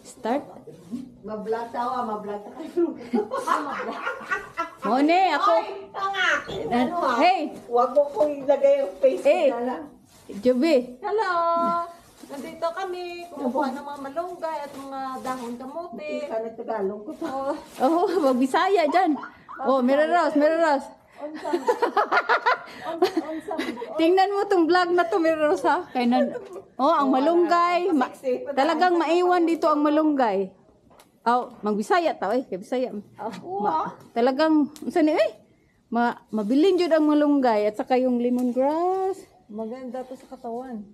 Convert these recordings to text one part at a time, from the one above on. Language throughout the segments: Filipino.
Start. Ma-vlog tawa, ma-vlog ta kayo. Mone, ako. Ang akin, ano ha? Hey, Huwag mo kong ilagay ang Facebook na lang. Joby. Hello! Nandito kami, kumukuha ng mga malunggay at mga dahon kamote. Hindi ka nagtagalog ko pa. Oh, Magbisaya dyan. Oh, Miraros. Tingnan mo tong vlog na to, Miraros ha. Ang malunggay. Talagang maiwan dito ang malunggay. Magbisaya tao kay Bisaya. Talagang, saan mabilin jud ang malunggay at saka yung lemongrass. maganda to sa katawan.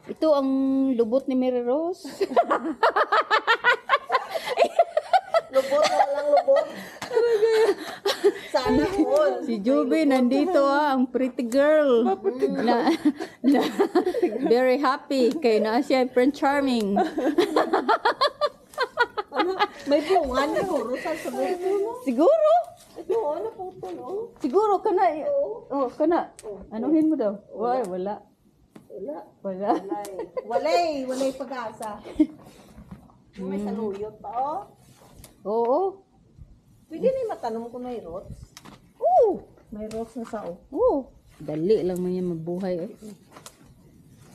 Ito ang lubot ni Miraros. Lubot na walang lubot. Sana all. Si Joby nandito ang pretty girl. Na very happy kay na siya friend charming. May bunga siguro sa sabi mo. Siguro? Ito, ano po ito, no? Siguro kana. Kana. Anuhin mo daw? Wala. Walay pag-asa. May saluyot pa, oh. Oo. Pwede na matanong kung may rots. Oo. May rots na sao. Oo. Dali lang man yan mabuhay.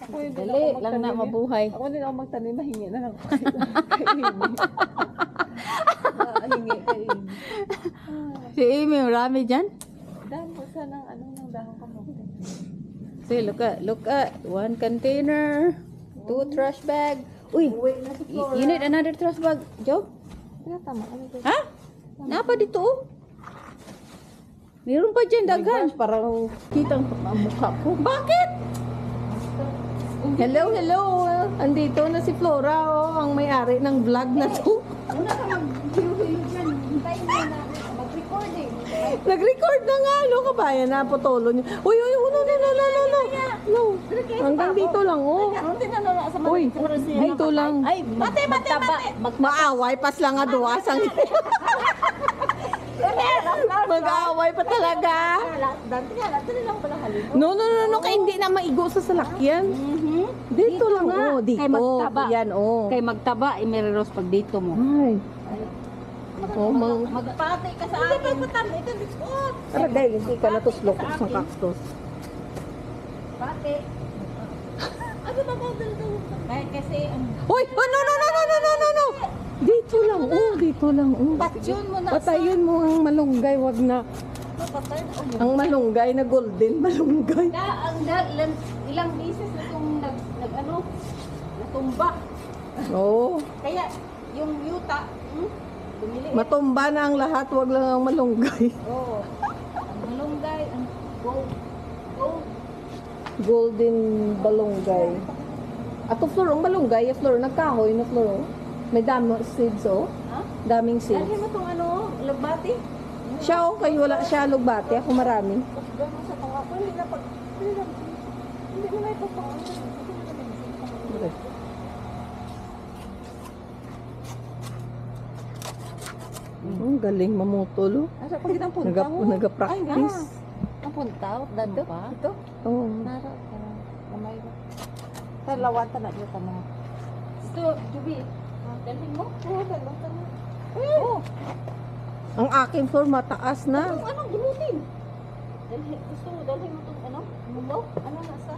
Ako yung Dali lang na mabuhay. Ako din ako magtanim, mahingi na lang ako kainin. Mahingi kainin. Si Amy, marami dyan. Dahon ko sa ng dahon kamote. See, look at. One container. 2 trash bag. Uy, you need another trash bag, Joe? Kaya tama. Ano ba? Ha? Napa dito oh? Meron pa dyan dagan. Parang kitang ang mukha ko. Bakit? Hello. Andito na si Flora, oh, ang may-ari ng vlog na to. Una ka mag-hilo-hilo dyan. Hintayin mo na mag-recording. Nag-record na nga, no, kabayan na, potolo niyo. Uy, no. Hanggang dito lang, oh. Uy, dito lang. Ay, mate. Maaway, pas lang nga duwasang. Mag-aaway pa talaga. Dante nga, natin lang pala halin. No, kaya hindi na maigo sa salakyan. Dito lang, oh, dito. Kay magtaba. Yan, oh. Kay magtaba, Miraros pag dito mo. Ay. Oh, Magpatay ka sa akin. Tara, dahil hindi ka natuslok sa cactus. Pati. Ano ba ba Kaya kasi, Hoy! Oh, no! Dito lang, oh. patyon mo na. Patayin mo ang malunggay, wag na. Ang malunggay na golden malunggay. Ilang beses na itong natumba. Oo. Kaya, yung yuta, bumili. Matumba na ang lahat, wag lang ang malunggay. Oo. Ang malunggay, ang gold. Golden balunggay. Ato flor, ang malunggay, yung flor, nagkahoy na flor. May dami seeds, oh. Ha? Daming seeds. Dahil mo itong lagbati? Siya, okay, wala siya lugbati. Ako marami. Gano'n sa tunga ko, hindi mo na ipapakain. Galing mamutol, oh. Asa pag itang punta mo? Nag-practice. Ang punta? Dito? Ito? Oo. Nara, kamay ko. Sa lawata na dito mo. Ito, Juby. Dalhin mo? Oo, dalawata na. Oo. Ang aking floor mataas na. Anong gulutin? Gusto mo, dalhin mo itong mulo? Ano nasa?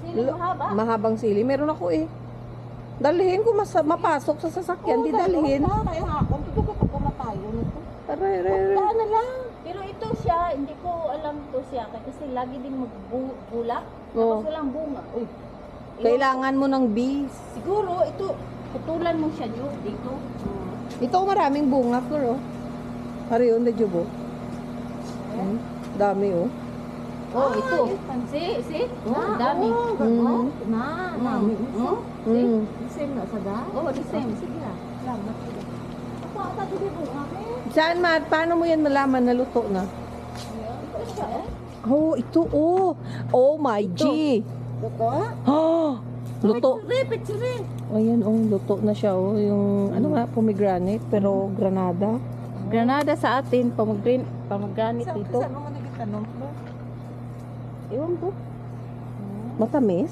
Sili mahaba? Mahabang sili. Meron ako eh. Dalhin ko, mapasok sa sasakyan. Di dalhin. Kaya nga, kung tutugo ko pumatayo nito. Aray. Punta na lang. Pero ito siya, hindi ko alam to siya. Kasi lagi din magbulak. Oo. Tapos walang bunga. Uy. Kailangan mo ng bees. Siguro, ito, putulan mo siya dito. Ito maraming bunga, Flor, oh. Pare yun, medyo bo. Dami, oh. Oh, ito. See? Oh, dami. Mm. Dami. Oh, Mm. Same na sa da? oh, the same. Sige na. Salamat. Ako ata dito bunga ko. Saan, Matt? Paano mo yan malaman na luto na? Ito siya eh. Oh, ito, oh. Oh, my G. Ito? Oh, luto. Picture. Ayan, oh, luto na siya, oh. Yung, ano nga, pomegranate, pero granada. Granada sa atin, pomegranate dito. Saan mo nagtanong? Ewan ko. Matamis.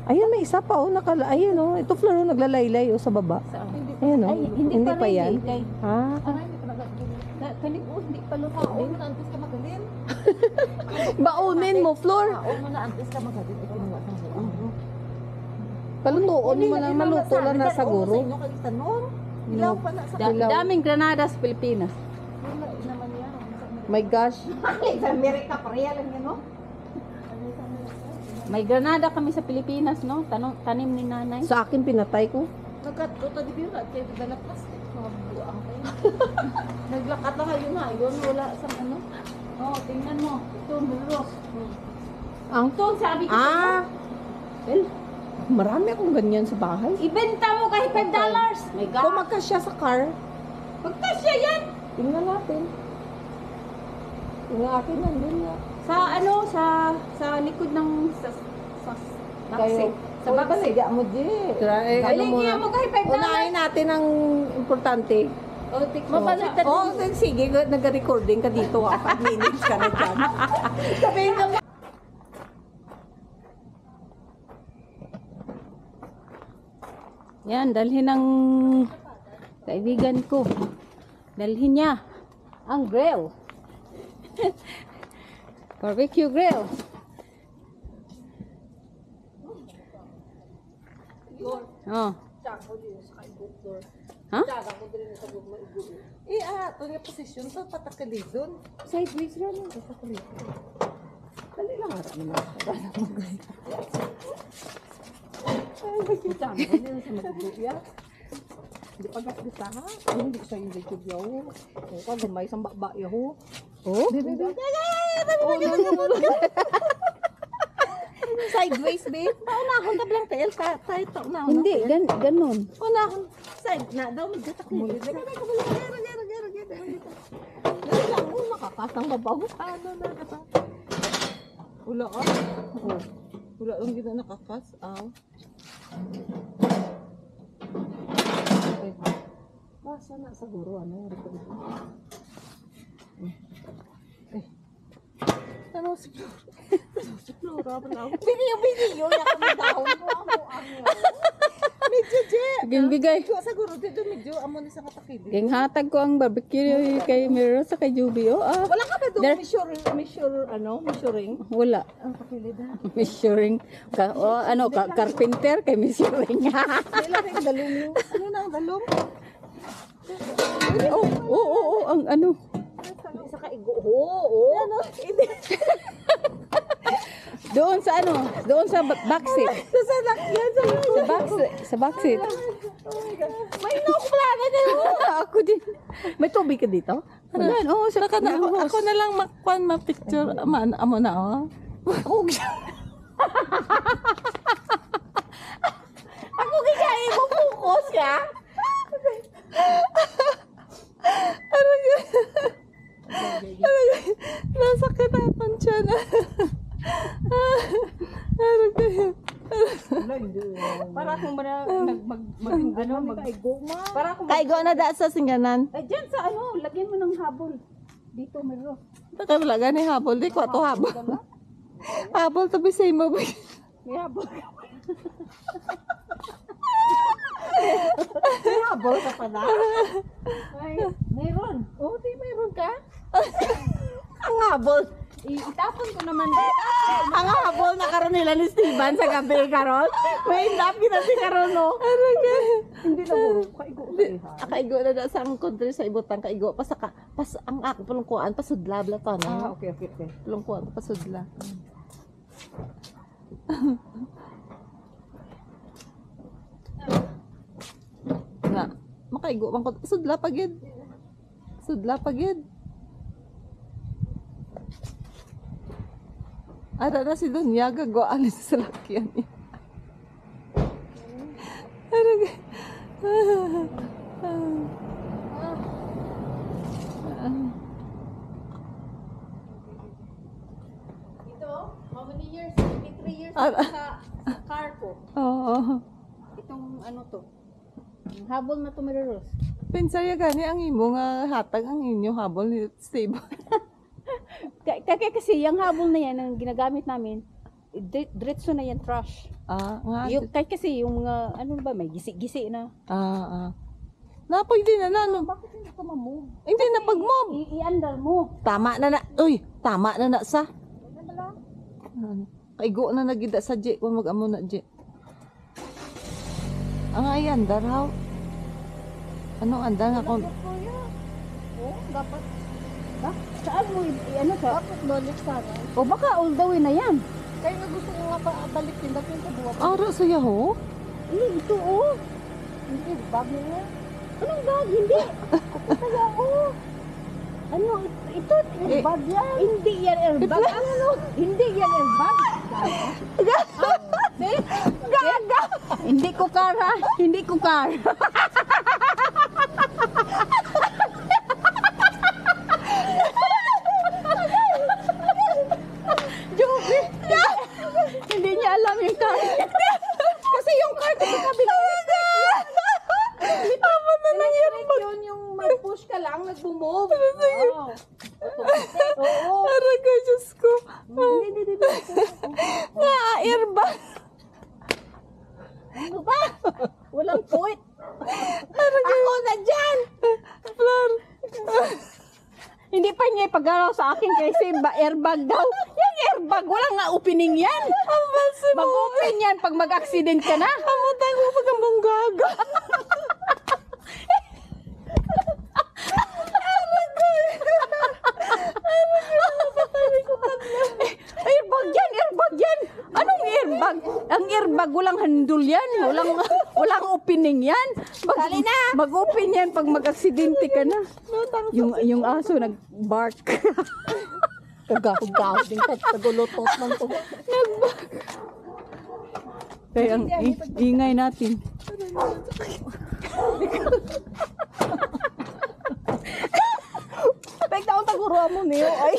Ayan, may isa pa, oh. Ayan, oh. Ito, Flor, oh, naglalaylay, oh, sa baba. Saan? Ayan o. Ay, Hindi pa yan. Kay, Ha? kanig, hindi pa luto. Oo, mo na antes ka magalin. Baunin mo, Flor. Oo, mo na antes ka magalin. Ikinuha sa mga. Palutuon mo lang, maluto lang na siguro. Sa inyo kayo tanong. Ilaw pa na sa Ilaw. Daming Granada sa Pilipinas. Wala naman yan. My gosh. Sa Amerika, pareha lang yan, no? May Granada kami sa Pilipinas, no? Tanim ni nanay. Sa akin, pinatay ko. Nagkatuto di biyo at kayo dala plastic. Mga buang kayo. Naglakat na kayo nga. Yun, wala sa ano. Oh, tingnan mo. Ito, Melrose. Ang Ito, sabi ko Well, marami akong ganyan sa bahay. ibenta mo kahit $5. My God. Kung magkasya sa car, Magkasya yan. tingnan natin. Yung akin nandun nga. Sa ano, sa likod ng sa Kayo. Sa baksi. mo, G. Baligyan mo kahit $5. Unahin natin ang importante. Oh, tikman mo. Oh, sige, nag-recording ka dito. 5 minutes ka na dyan. Sabihin ka mo. Yan, dalhin ng kaibigan ko. Dalhin niya ang grill. Barbecue grill. Oh. Ha? Ito yung posisyon to, patak ka dito. Sideways lang. Dali lang harap naman. Ay, bakita mo. Hindi na sa magbuya. Hindi pa gasgisa ha. Ay, hindi ko sa yung YouTube yaw. O ka, gamay sa bakba yaw. Oh? Hindi. Sideways, babe. Paunahon ka blang tail. Tayo paunahon. Hindi, ganun. Paunahon. Side na. Daw magdatak mo. Gera. Dali lang mo. Makakasang babaw. Ano na kata? Wala ka? Oo. Wala lang gina nakakas. Aw. Okay. Basa na siguro. Ano? Ano si Flora? Si Flora ba lang? Video. Yan kami dahon mo. Medyo, Je. Bigay. Siguro, dito medyo amo ni sa katakili. Ging hatag ko ang barbecue kay Miro sa kay Juby. Oh, Wala ka ba There- doon measuring? wala. Ang pakilid ha. Measuring. Carpenter kay measuring. Wala ka dalong. Ano na ang dalong? Oo, ang ano. Sa kaigo. Oo. Ano? Doon sa backseat. Sa lakyan, Sa backseat. may nuklana na yun. Ako din. May tubig ka dito? Yan, oo, sa Ako na lang ma-picture. Amo na, oh. Ako kikain mo focus ka? Nasakit ang tiyan. Para kung para kung Kaigo na da sa singanan. dyan sa lagyan mo ng habol. Dito, Miro. Taka wala gani habol. Di ko ato habol. Habol to be same mo. May habol. May habol ka pa na? Ay, meron. Oo, di mayroon ka? Ang habol. Itapon ko naman. Ang habol na karon nila ni Steven sa gabi karon. May indap kita si karon no. Hindi na buro. Kaigo na da sa ang country sa ibutang kaigo pa sa pas ang ako palungkuan pasudla bla to Ah, no. okay. Palungkuan pasudla. Nga, makaigo man ko sudla pagid. Sudla pagid. Ada na si Dunya gago alis sa lakyan niya. Ito, how many years? 23 years sa car ko. Oo. Itong ano to. Yung habol na to, Miro. Pinsaya gani ang imo nga hatag ang inyo habol ni Steve. Kasi yung habol na yan, ang ginagamit namin, diretso na yan trash. Nga. Yung, kasi yung mga, ano ba, may gisi-gisi na. Napoy din na no. Bakit hindi ka mamove? Hindi na pag-move. I-under mo. Tama na na. Uy, tama na na sa. Kaigo na nagida sa J. Kung mag-amo na J. Ang ayan, daraw. Anong andar nga kung... Oh, dapat. Saan mo ano ka? Dapat balik sana. O baka all the way na yan. Kaya nga gusto ko nga balik din dati sa buwan. Aro sa yaho? Ito oh. Hindi, bag mo. Anong bag? Hindi. Kaya oh. Ano, ito airbag yan. Hindi yan airbag. Ano? Hindi yan airbag. Gaga! Hindi ko kara. Hindi ko kara. Joby! Hindi niya alam yung card. Kasi yung card sa kabila. Tama na nangyari yun yung mag-push ka lang, nag-move. Oo. Oo. Araga, Diyos ko. Hindi. Airbag. Ano ba? Walang point. Ako na dyan. Flor. Hindi pa niya ipagalaw sa akin kasi airbag daw. Yung airbag, wala nga opening yan. Mag-open yan pag mag-accident ka na. Amutay mo pag ang banggaga. Airbag yan, airbag yan. Anong airbag? Ang airbag, walang handle yan. Walang opening yan. Mag-open yan pag mag-aksidente ka na. Yung aso nag-bark. Kagaw din ka, tagulutot man to. Kaya ang ingay natin. Pagdaon taguro mo niyo. Ay.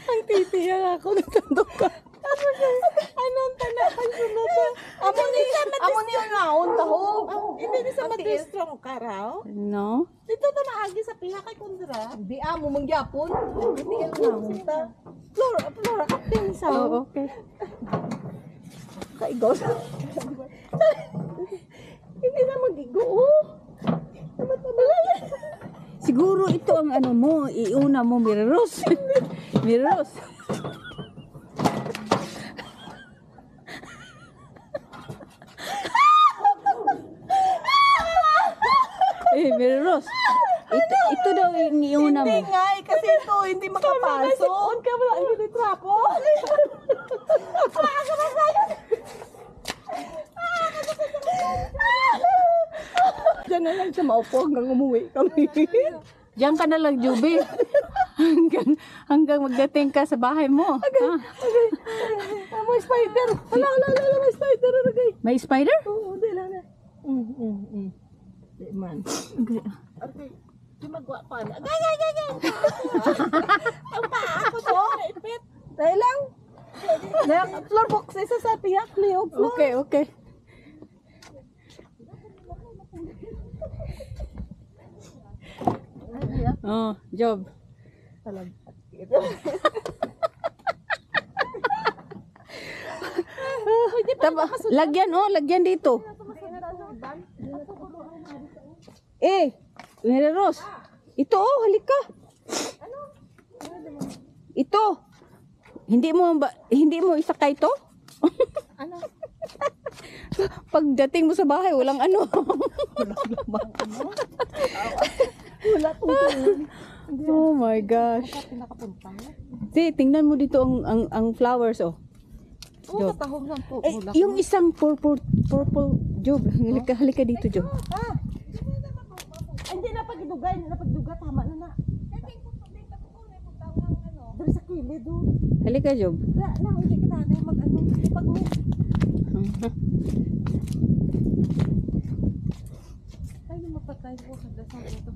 Ang titiya ako. Natandok ka. Anong tanatang sunod na? Amo niyo naon taho. Hindi sa matistrong karaw. No? Dito na maagi sa piha kay Kundra. Di amo mangyapon. Hindi yan naon ta. Flora, acting sa. Oh, okay. Kaigo. Hindi na magigo. Siguro ito ang ano mo, iuna mo, Mireros. Mireros. Mireros. Ito daw iniuna mo. Hindi nga kasi ito hindi makapasok. Huwag ka wala ang ginitrapo. Diyan na lang siya maupo hanggang umuwi kami. Diyan ka na lang, Juby. hanggang magdating ka sa bahay mo. Ha? May spider. Hala, may spider. May spider? Oo, di lang na. Di man. Okay. Okay. Di magwa pa na. Gay. Ang paa ko to. Naipit. Dahil lang. Floor box isa sa piyak Leo. Okay. Oh, job. Lagyan dito. Mireros. Ito halika. Ito. Hindi mo isakay to? Ano? Pagdating mo sa bahay, walang ano. Wala tungkol. Oh my gosh. Pinakapunta. Tingnan mo dito ang flowers, oh. Oo, katahom lang po. Yung isang purple Job. Halika dito, Job. Hindi na pagdugay, tama na. Dari sa kilid doon. Halika, Job. Hindi kita na mag-ano. Pag-move. Ay, mapatay ko sa dasang ito.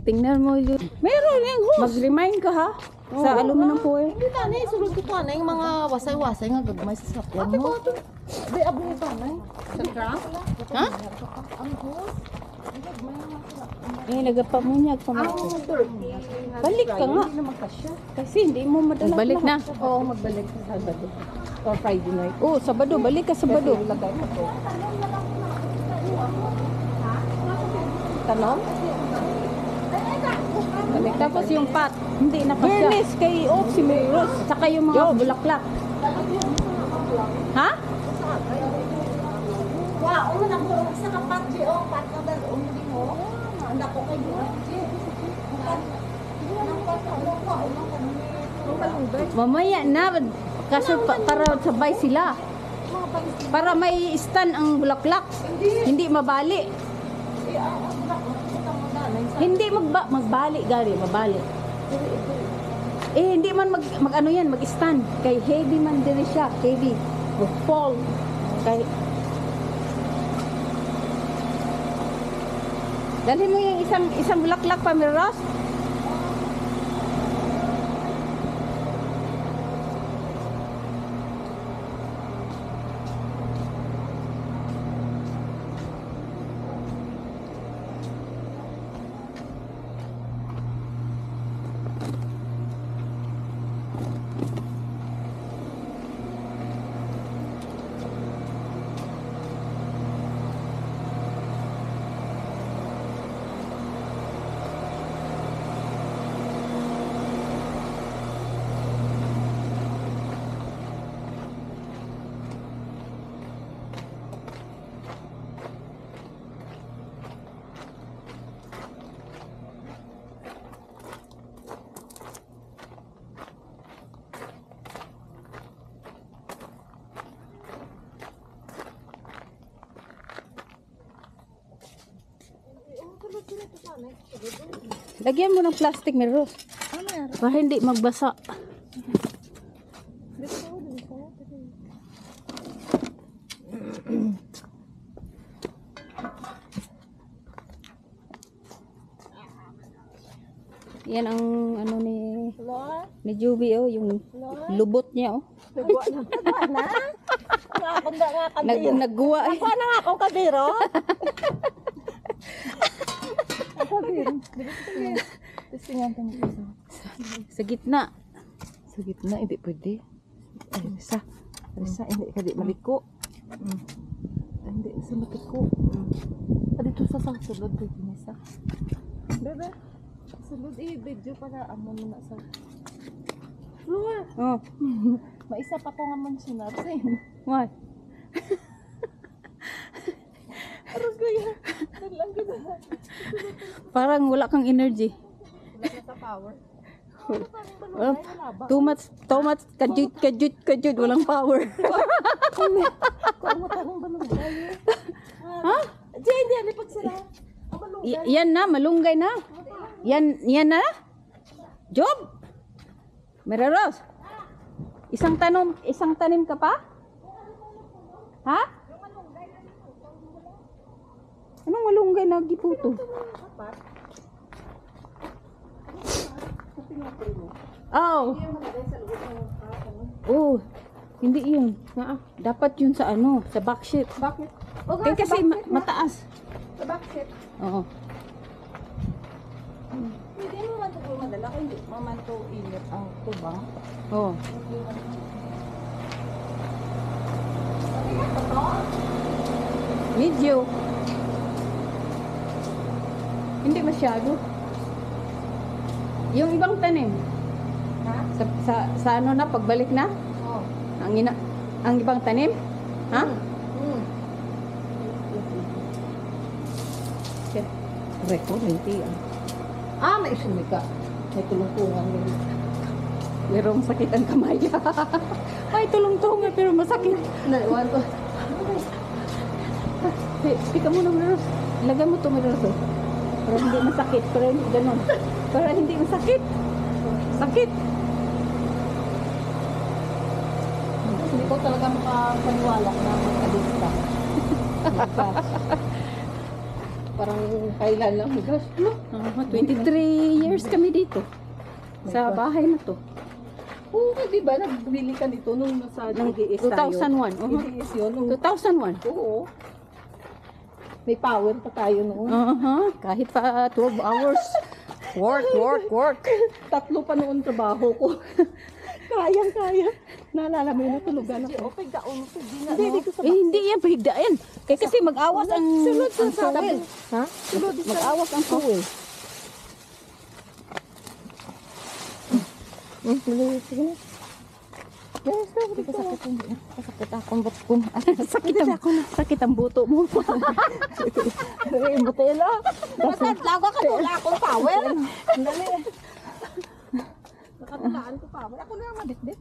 Tingnan mo, Job. Meron yung hose. Mag-remind ka, ha? Sa aluminum foil. Hindi na na, sulod ko pa na yung mga wasay-wasay nga gagmay sa sakyan mo. Di, abong ito na. Sa trunk? Ha? Ang hose. Nagapa mo niya. Balik ka nga. Hindi naman kasya. Kasi hindi mo madala. Balik na. Oo, magbalik sa Sabado. Or Friday night. Oh, Sabado, balik ka Sabado. Kasi ilagay mo to. Tanom? Tapos yung pot, hindi na pa siya. Fairness kay Oximeros. Saka yung mga bulaklak. Ha? Wow, una ko sa kapat di o pat na dal umdi mo. Anda ko kay Buji. Mamaya na. Kaso para sabay sila. Para may stand ang bulaklak. Hindi mabali. Hindi magbali gari, mabali. Hindi man mag ano yan, mag-stand. Kay heavy man diri siya, heavy. Fall. Kay dalhin mo yung isang bulaklak pa, Miros. Lagyan mo ng plastic, Miros. Para hindi magbasa. Yan ang ano ni Juby, oh, yung lubot niya, oh. Nagguwa. Ako na nga akong kadiro. Sa gitna. Sa gitna, hindi pwede. Ay, Risa, hindi ka di maliko. Hindi, sa maliko. Dito sa sulod, pwede na sa. Bebe, sulod video para amo na sa. Floor. Oh. Maisa pa ko nga man sinabi. What? Aros ko yan. Lang kita. Parang wala kang energy. Wala na sa power. Too much, kajut, walang power. Ha? Diyan, hindi, alipag sila. Yan na, malunggay na. Yan na? Job? Meraros? Isang tanim ka pa? Ha? Anong malunggay na giputo? Oh. Oh, hindi yun. Dapat yun sa ano, sa backseat. Bakit? Kaya kasi mataas. Sa backseat. Oo. Hindi mo man ito madala. Hindi mo man ito init. Ang tubang. Oo. Medyo. Hindi masyado. Yung ibang tanim. Ha? Sa ano na, pagbalik na? Oo. Ang ibang tanim? Ha? Record, hindi yan. May sumika. May tulong-tulungan yun. Merong sakit ang kamay. Ay, tulong-tulong pero masakit. Naiwan ko. Pika mo na, Miros. Ilagay mo ito, Miros. Para hindi masakit. Para hindi ganun. Para hindi masakit. Sakit. Hindi ko talaga makapaniwala na magkadista. Parang kailan lang. Gosh, 23 years kami dito. Sa bahay na to. Oo, di ba? Nagbili ka nito nung nasa GDS tayo. 2001. GDS yun. Nung, 2001. oo. May power pa tayo noon. Kahit pa 12 hours. Work. Tatlo pa noon trabaho ko. Kayang-kaya. Naalala mo yung natulugan ako. Okay, gaon ko. Hindi, dito sa hindi yan, pahigdain. Kaya kasi mag-awas ang towel. Ha? Mag-awas ang towel. Sige na. Yes, hindi ko sakit hindi. Sakit akong buto ko. Sakit ang buto mo. Ay, butela. Basta lago ka tula akong towel. Dali. Nakatulaan ko towel. Ako na ang madikdik.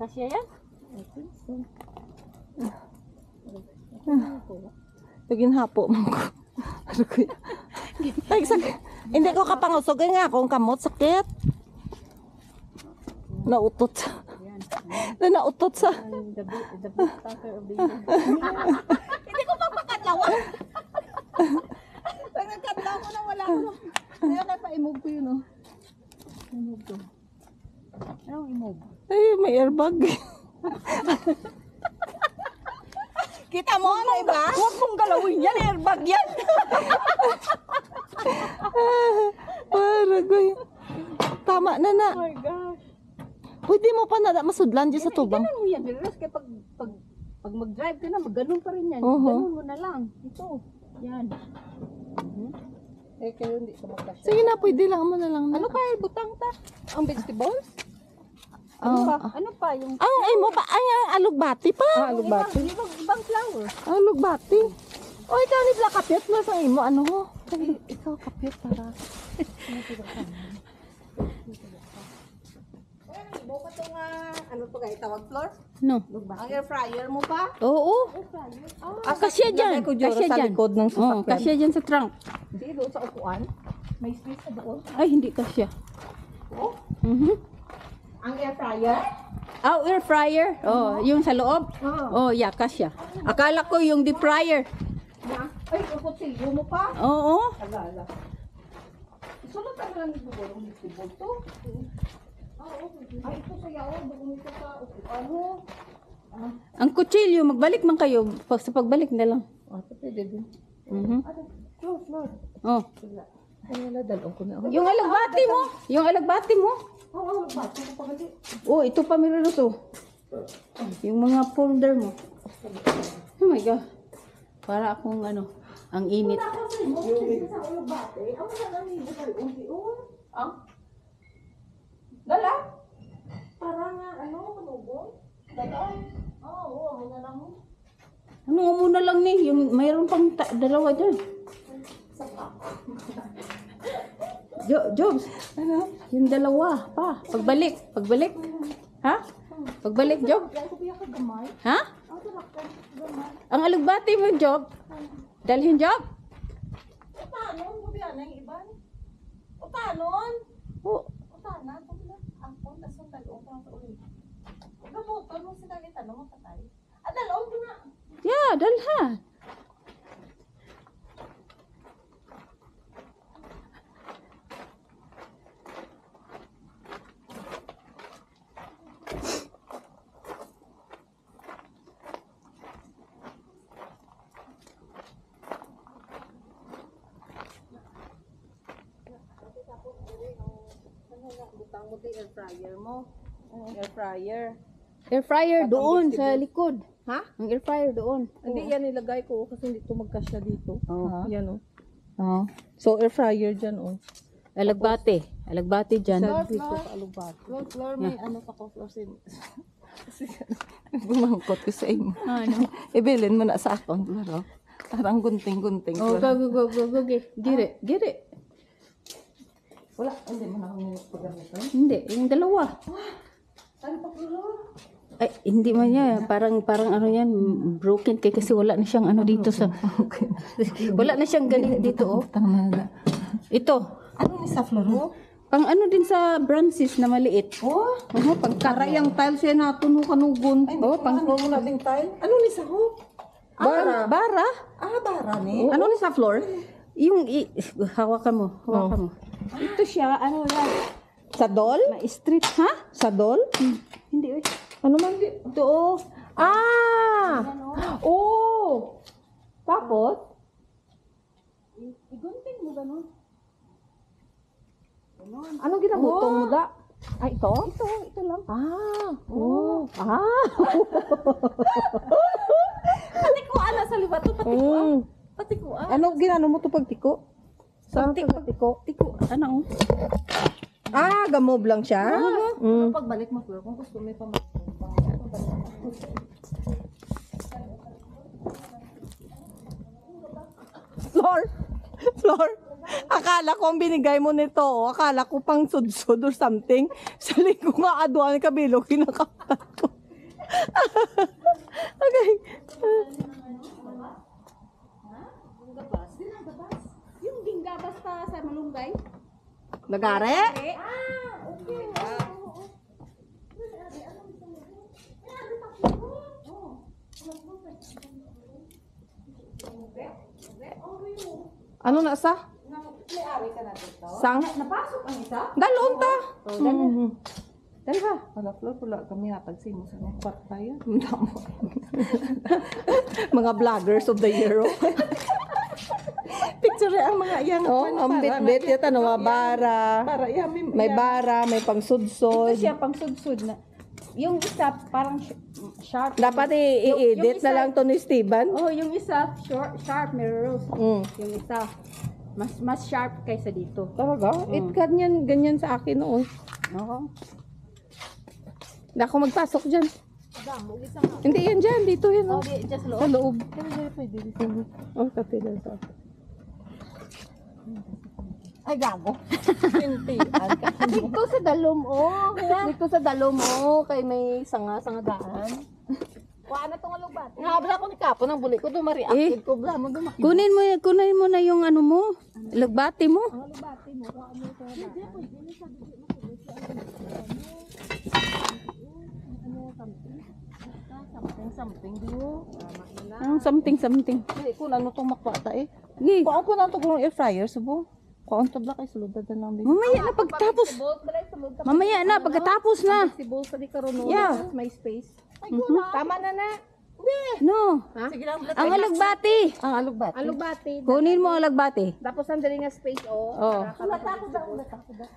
Kasya yan? I think so. Pagin hapo mo ko. Ano ko yan? Ay, sakit. Hindi ko kapangusog nga akong kamot. Sakit. Nautot sa. Nautot sa. The best talker of the year. Hindi ko papakadlawan. Pag nagkadlaw ko na wala ko. Kaya na pa-imove ko yun, oh. Imove ko. Anong imove? Ay, may airbag. Kita mo, ano iba? Huwag mong galawin yan. Airbag yan. Paragoy. Tama na na. Oh my gosh. Pwede mo pa na masudlan dyan sa tubang. Ganun mo yan, Diyos. Kaya pag mag-drive ka na, mag-ganun pa rin yan. Oo. Ganun mo na lang. Ito. Yan. Eh, kayo hindi ka magkasya. Sige na, pwede lang mo na lang. Ano pa yung butang ta? Ang vegetables? Oh. Ano pa yung... Ay mo pa. Ay, alugbati pa. alugbati? Ibang flower. Alugbati. O, ikaw ni Black Kapit mo sa imo. Ano ho? Ikaw kapit para. Ibo pa itong, ano to guys, tawag floor? No. Ang air fryer mo pa? Oo. Kasya dyan. Kasya sa dyan. likod ng Oo, sasakyan. kasya dyan sa trunk. Hindi, doon sa upuan. May space sa doon. Ay, hindi kasya. Oh, ang air fryer? Oh, air fryer. Oh, yung sa loob. Oh, yeah, kasya. Akala ko yung deep fryer. Na? Ay, kupot silyo mo pa? Oo. Alala. Isulot ang lang yung bubulong vegetables to. Ay, ito sa yaw. Doon ito sa upuan mo. Ang kutsilyo, magbalik man kayo. Sa pagbalik na lang. Ito pwede din. Close, Lord. Oh. Ay, wala, dalong ko na. Yung alagbati mo. Yung alagbati mo. Oo, bato ko pa gali. Oh, ito pa meron to. Yung mga folder mo. Oh my God. Para akong ano, ang init. Dala? Para nga, ano, kanubong? Dala? Oo, ano na lang mo. Ano nga muna lang ni, yung mayroon pang dalawa dyan. Jobs, ano? Yung dalawa pa. Pagbalik. Ha? Pagbalik, Job. Ha? Ang alagbati mo, Job. Dalhin, Job. Utanon, bubiyan na yung iban. Utanon? Oh, Utanan, utanan. Ako, tasong dalong ko sa ulit. Gabuton mo sila kita, no, matatay. Dalong ko na. yeah, dalhan. Butang mo din air fryer mo. Air fryer. Air fryer doon sa likod. Ha? Ang air fryer doon. Hindi yan nilagay ko kasi hindi ito magkasya dito. Oh. Yan oh. Oh. So air fryer dyan oh. Alagbati. Alagbati dyan. Dito sa alubat. Floor, may ano pa ko, floor sin. Bumangkot ko sa imo. Ano? Ibilin mo na sa akong laro. Parang gunting-gunting. Oh, go. Gire. Wala, hindi mo na ako nilagpagamitan. Hindi, yung dalawa. Ano pa floor? Ay, hindi man niya. Parang ano yan, broken kay kasi wala na siyang ano dito sa... wala na siyang ganito dito, oh. Ito. Ano ni sa floor mo? Pang ano din sa branches na maliit. Oh, Pang karayang tiles yan natin no kanugon. Oh, pang... Ano mo nating tile? Ano ni sa hook? Bara. Bara ni? Ano ni sa floor? Yung... hawakan mo. Ito siya, ano yan. Sa doll? Ma-street, ha? Sa doll? Hindi, eh. Ano man di? Ito oh. Ah! Oh! Tapos? Igunting mo ganun. Anong ginabutong mo da? Ay, ito? Ito lang. Ah, oh. Ah. Patikuan na sa libat to, patikuan. Patikuan. Ano, ginano mo to pagtiko? Saan pagtiko? Tiko, ano? Ah, gamob lang siya? Mm. Pagbalik mo, Flor, kung gusto may pamasko. Flor, akala ko ang binigay mo nito, akala ko pang sudsud or something. Sa linggo nga aduan kabilo, kinakapat ko. Okay. Yung gingga basta sa malunggay. Nagare? Ano na sa? Sang? Napasok ang isa? Dalon ta. Dali ba? Wala, Flor, wala kami hatag mo sa mga kwarta yan. Mga vloggers of the year. Picture ang mga yan. Oh, ang bit-bit yata, no, bara. Para yan. May bara, may pangsudsod. Ito siya pang sudsud na. Yung isa parang sharp. Dapat i-edit Yung na lang to ni Steven. Oh, yung isa sharp mirrors. Mm. Yung isa mas sharp kaysa dito. Talaga? Ganyan sa akin noon. Oo. Hindi ako magpasok dyan. Damo, isa nga. Hindi yan dyan, dito yan. Oh, Oh. just Sa loob. loob. Pwede dito. Oh, kapila sa Ay, gago. Dito sa dalom, oh. Dito sa dalom, oh. Kay may sanga-daan. Kuha na itong alubat. Nga, ako ni Kapo ng buli ko. Dumari-active ko. Bla mo, dumaki. Kunin mo na yung ano mo. Lagbati mo. Ang alubati mo. Kuha mo ito. Hindi, pwede na sabi ko. Something di mo. Ang something. Hindi ko ano itong makwata eh. Sige. Kuhaan ko na ito kung air fryer, subo. Kuhaan to black ay sulod na lang. Mamaya na pagtapos. Mamaya na pagkatapos na. Si Bo sa di karon Yeah. may space. Ay, Tama na na. No. Sige lang. Ang alagbati. Ang alugbat. Alubati. Kunin mo ang alagbati. Tapos ang dali nga space, oh. Oh. Ulat ako da.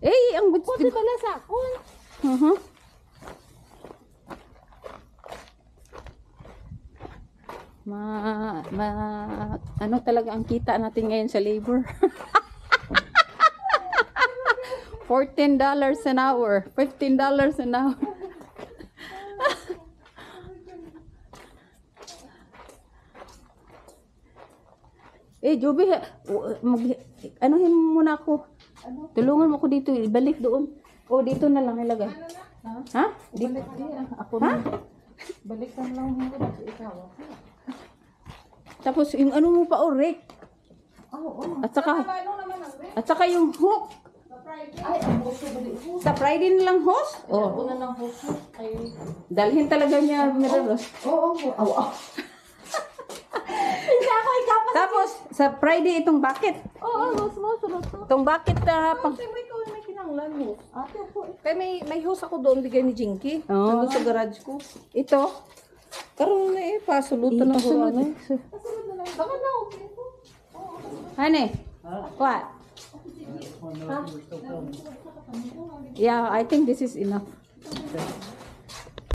Eh, ang gusto. Pwede pala sa akon. Ano talaga ang kita natin ngayon sa labor? $14 an hour, $15 an hour. Joby, anuhin mo muna ako. Tulungan mo ako dito, ibalik doon. O, dito na lang ilagay. Ha? Balik din. Ako na. Balikan lang mo na ikaw. Tapos yung ano mo pa, rake. At saka yung hook. Sa Friday na lang host? Ako na lang huso. Dalhin talaga niya, Miraros. Oo. Tapos, sa Friday itong bucket. Oo, mo sunod to. Itong bucket na pang... May kinanglan mo. Ate po. Kaya may host ako doon, bigay ni Jinky. Oo. Nandun sa garage ko. Ito. Karoon na eh, pasulutan ng Pasulot. kurang. Baka na okay po. Honey, what? Yeah, I think this is enough.